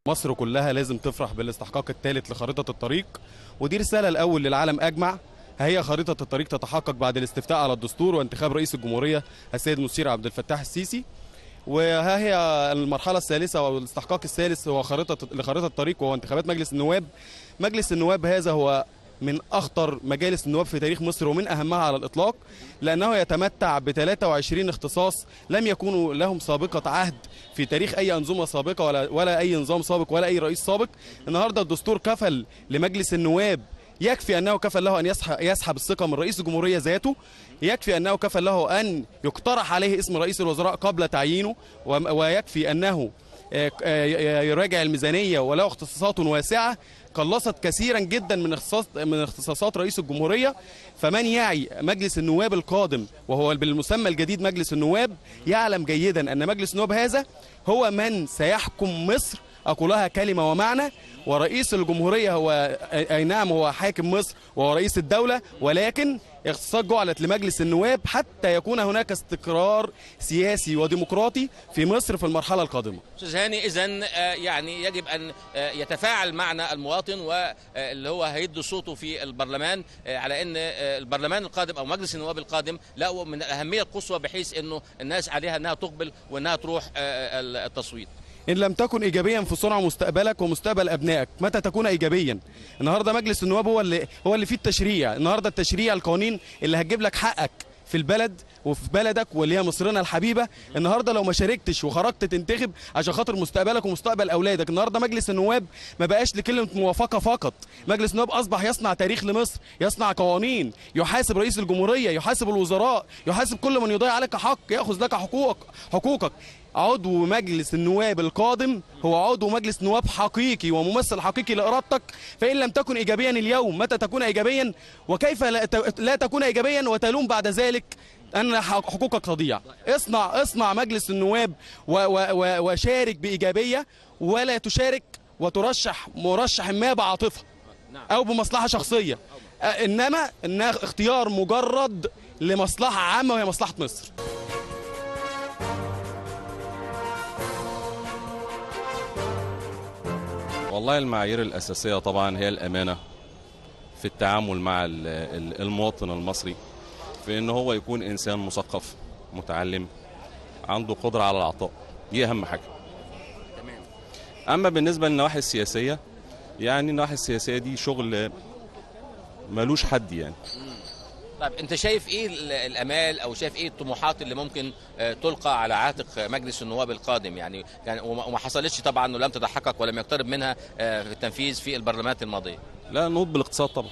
مصر كلها لازم تفرح بالاستحقاق الثالث لخريطة الطريق، ودي رسالة الأول للعالم أجمع. هي خريطة الطريق تتحقق بعد الاستفتاء على الدستور وانتخاب رئيس الجمهورية السيد مصير عبد الفتاح السيسي. وها هي المرحلة الثالثة والاستحقاق الثالث هو لخريطة الطريق، وهو انتخابات مجلس النواب. مجلس النواب هذا هو من أخطر مجالس النواب في تاريخ مصر ومن أهمها على الإطلاق، لأنه يتمتع ب 23 اختصاص لم يكونوا لهم سابقة عهد في تاريخ أي أنظمة سابقة ولا أي نظام سابق ولا أي رئيس سابق. النهاردة الدستور كفل لمجلس النواب، يكفي أنه كفل له أن يسحب الثقة من رئيس الجمهورية ذاته، يكفي أنه كفل له أن يقترح عليه اسم رئيس الوزراء قبل تعيينه، ويكفي أنه يراجع الميزانية وله اختصاصات واسعة قلصت كثيرا جدا من اختصاصات رئيس الجمهورية. فمن يعي مجلس النواب القادم وهو بالمسمى الجديد مجلس النواب يعلم جيدا أن مجلس النواب هذا هو من سيحكم مصر، أقولها كلمة ومعنى. ورئيس الجمهورية هو أي نعم هو حاكم مصر وهو رئيس الدولة، ولكن اختصاصات جعلت لمجلس النواب حتى يكون هناك استقرار سياسي وديمقراطي في مصر في المرحلة القادمة. أستاذ هاني، إذن يعني يجب أن يتفاعل معنا المواطن واللي هو هيدي صوته في البرلمان على أن البرلمان القادم أو مجلس النواب القادم له من الأهمية القصوى، بحيث أنه الناس عليها أنها تقبل وأنها تروح التصويت. إن لم تكن إيجابيا في صنع مستقبلك ومستقبل أبنائك متى تكون إيجابيا؟ النهارده مجلس النواب هو اللي فيه التشريع. النهارده التشريع، القوانين اللي هتجيب لك حقك في البلد وفي بلدك واللي هي مصرنا الحبيبه. النهارده لو ما شاركتش وخرجت تنتخب عشان خاطر مستقبلك ومستقبل اولادك، النهارده مجلس النواب ما بقاش لكلمه موافقه فقط. مجلس النواب اصبح يصنع تاريخ لمصر، يصنع قوانين، يحاسب رئيس الجمهوريه، يحاسب الوزراء، يحاسب كل من يضيع عليك حق، ياخذ لك حقوقك. عضو مجلس النواب القادم هو عضو مجلس نواب حقيقي وممثل حقيقي لإرادتك. فإن لم تكن إيجابيا اليوم متى تكون إيجابيا؟ وكيف لا تكون إيجابيا وتلوم بعد ذلك أن حقوقك تضيع؟ اصنع مجلس النواب وشارك بإيجابية، ولا تشارك وترشح مرشح ما بعاطفة أو بمصلحة شخصية، إنما اختيار مجرد لمصلحة عامة وهي مصلحة مصر. والله المعايير الأساسية طبعا هي الأمانة في التعامل مع المواطن المصري، في إن هو يكون إنسان مثقف متعلم عنده قدرة على العطاء، دي أهم حاجة. أما بالنسبة للنواحي السياسية، يعني النواحي السياسية دي شغل ملوش حد يعني. طيب انت شايف ايه الامال او شايف ايه الطموحات اللي ممكن تلقى على عاتق مجلس النواب القادم يعني وما حصلتش طبعا ولم تتحقق ولم يقترب منها في التنفيذ في البرلمانات الماضيه؟ لا، النهوض بالاقتصاد طبعا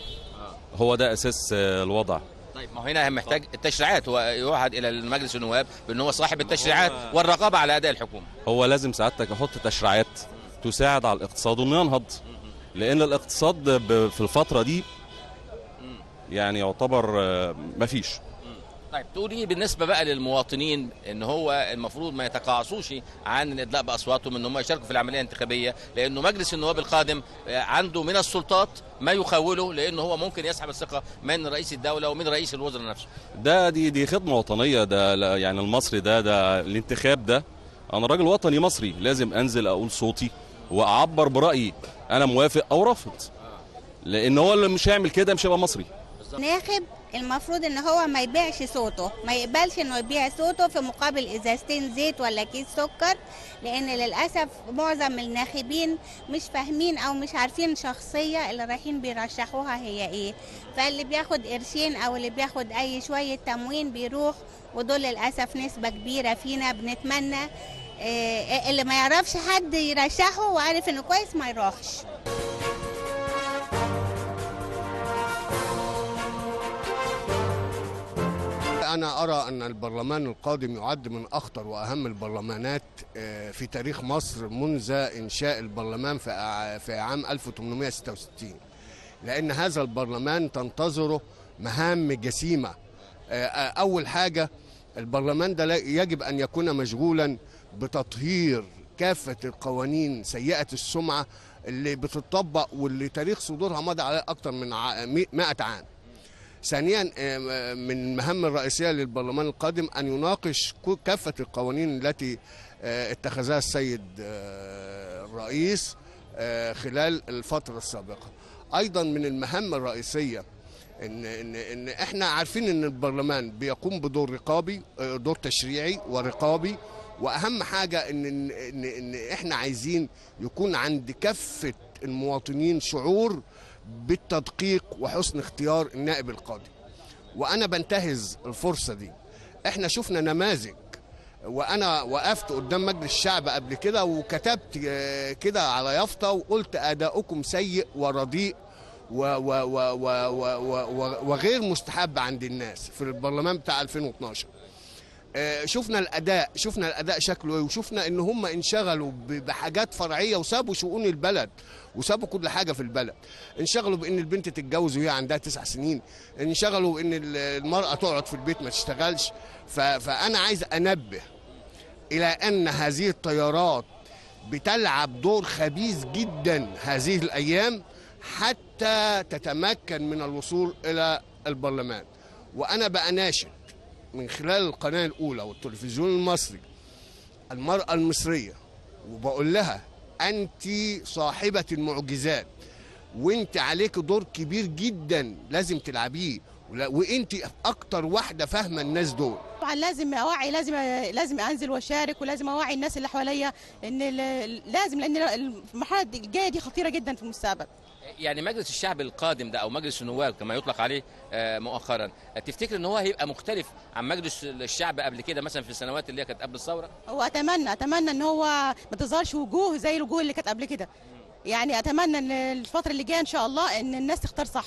هو ده اساس الوضع. طيب ما هنا محتاج التشريعات، هو يوحد الى المجلس النواب بان هو صاحب التشريعات والرقابه على اداء الحكومه. هو لازم سعادتك يحط تشريعات تساعد على الاقتصاد وانه ينهض، لان الاقتصاد في الفتره دي يعني يعتبر مفيش. طيب تقولي بالنسبه بقى للمواطنين ان هو المفروض ما يتقاعسوش عن الادلاء باصواتهم ان هم يشاركوا في العمليه الانتخابيه، لانه مجلس النواب القادم عنده من السلطات ما يخوله، لانه هو ممكن يسحب الثقه من رئيس الدوله ومن رئيس الوزراء نفسه. دي خدمه وطنيه، ده يعني المصري ده الانتخاب ده. انا راجل وطني مصري لازم انزل اقول صوتي واعبر برايي انا موافق او رافض، لان هو اللي مش هيعمل كده مش هيبقى مصري. ناخب المفروض ان هو ما يبيعش صوته، ما يقبلش انه يبيع صوته في مقابل ازازتين زيت ولا كيس سكر، لان للاسف معظم الناخبين مش فاهمين او مش عارفين الشخصيه اللي رايحين بيرشحوها هي ايه، فاللي بياخد قرشين او اللي بياخد اي شويه تموين بيروح، ودول للاسف نسبه كبيره فينا. بنتمنى اللي ما يعرفش حد يرشحه وعارف انه كويس ما يروحش. أنا أرى أن البرلمان القادم يعد من أخطر وأهم البرلمانات في تاريخ مصر منذ إنشاء البرلمان في عام 1866، لأن هذا البرلمان تنتظره مهام جسيمة. أول حاجة، البرلمان ده يجب أن يكون مشغولا بتطهير كافة القوانين سيئة السمعة اللي بتطبق واللي تاريخ صدورها مضى على أكثر من 100 عام. ثانيا، من المهام الرئيسية للبرلمان القادم أن يناقش كافة القوانين التي اتخذها السيد الرئيس خلال الفترة السابقة. أيضا من المهام الرئيسية إن إحنا عارفين إن البرلمان بيقوم بدور رقابي، دور تشريعي ورقابي، وأهم حاجة إن إحنا عايزين يكون عند كافة المواطنين شعور بالتدقيق وحسن اختيار النائب القادم. وأنا بنتهز الفرصة دي، إحنا شفنا نماذج، وأنا وقفت قدام مجلس الشعب قبل كده وكتبت كده على يافطة وقلت أداؤكم سيء ورديء وغير مستحب عند الناس في البرلمان بتاع 2012. شفنا الاداء شكله ايه، وشفنا ان هم انشغلوا بحاجات فرعيه وسابوا شؤون البلد وسابوا كل حاجه في البلد. انشغلوا بان البنت تتجوز وهي عندها 9 سنين، انشغلوا بان المراه تقعد في البيت ما تشتغلش. فانا عايز انبه الى ان هذه التيارات بتلعب دور خبيث جدا هذه الايام حتى تتمكن من الوصول الى البرلمان. وانا بأناشد من خلال القناة الأولى والتلفزيون المصري المرأة المصرية، وبقول لها أنت صاحبة المعجزات، وأنت عليك دور كبير جدا لازم تلعبيه، وأنت أكتر واحدة فاهمة الناس دول. طبعا لازم أوعي، لازم أنزل وأشارك، ولازم أوعي الناس اللي حواليا إن لازم، لأن المرحلة الجاية دي خطيرة جدا في المستقبل. يعني مجلس الشعب القادم ده او مجلس النواب كما يطلق عليه مؤخرا، تفتكر ان هو هيبقى مختلف عن مجلس الشعب قبل كده مثلا في السنوات اللي هي كانت قبل الثوره؟ هو اتمنى ان هو ما تظهرش وجوه زي الوجوه اللي كانت قبل كده. يعني اتمنى ان الفتره اللي جايه ان شاء الله ان الناس تختار صح.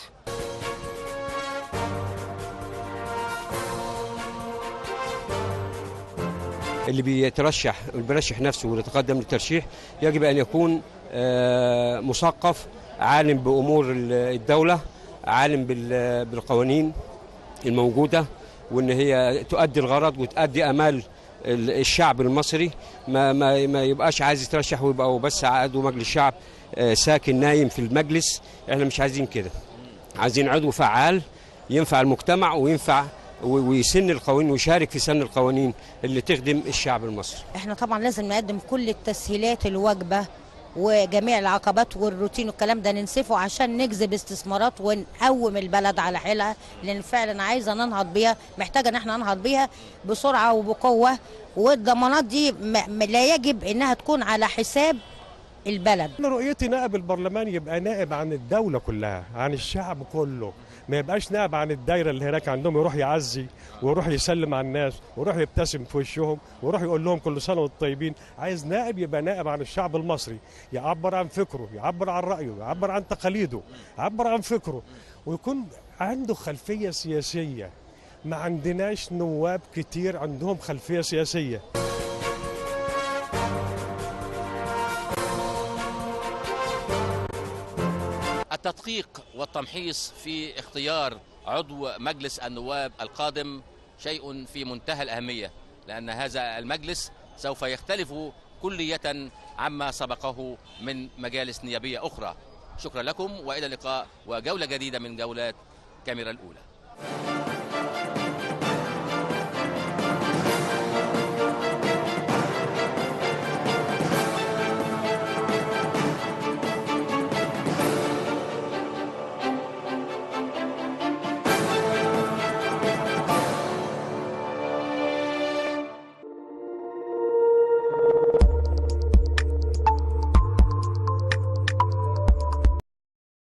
اللي بيرشح نفسه ويتقدم للترشيح يجب ان يكون مثقف، عالم بأمور الدولة، عالم بالقوانين الموجودة، وإن هي تؤدي الغرض وتؤدي أمال الشعب المصري. ما يبقاش عايز يترشح ويبقى بس عضو مجلس الشعب ساكن نايم في المجلس. احنا مش عايزين كده، عايزين عضو فعال ينفع المجتمع وينفع ويسن القوانين ويشارك في سن القوانين اللي تخدم الشعب المصري. احنا طبعا لازم نقدم كل التسهيلات الواجبة وجميع العقبات والروتين والكلام ده ننسفه عشان نجذب استثمارات ونقوم البلد على حيلها، لان فعلا عايزه ننهض بيها، محتاجه ان احنا ننهض بيها بسرعه وبقوه. والضمانات دي لا يجب انها تكون على حساب البلد. رؤيتي نائب البرلمان يبقى نائب عن الدوله كلها، عن الشعب كله، ما يبقاش نائب عن الدايره اللي هناك عندهم، يروح يعزي ويروح يسلم على الناس ويروح يبتسم في وشهم ويروح يقول لهم كل سنه وانتم طيبين. عايز نائب يبقى نائب عن الشعب المصري، يعبر عن فكره، يعبر عن رايه، يعبر عن تقاليده، يعبر عن فكره، ويكون عنده خلفيه سياسيه. ما عندناش نواب كتير عندهم خلفيه سياسيه. التدقيق والتمحيص في اختيار عضو مجلس النواب القادم شيء في منتهى الأهمية، لأن هذا المجلس سوف يختلف كلية عما سبقه من مجالس نيابية أخرى. شكرا لكم، وإلى اللقاء وجولة جديدة من جولات كاميرا الأولى.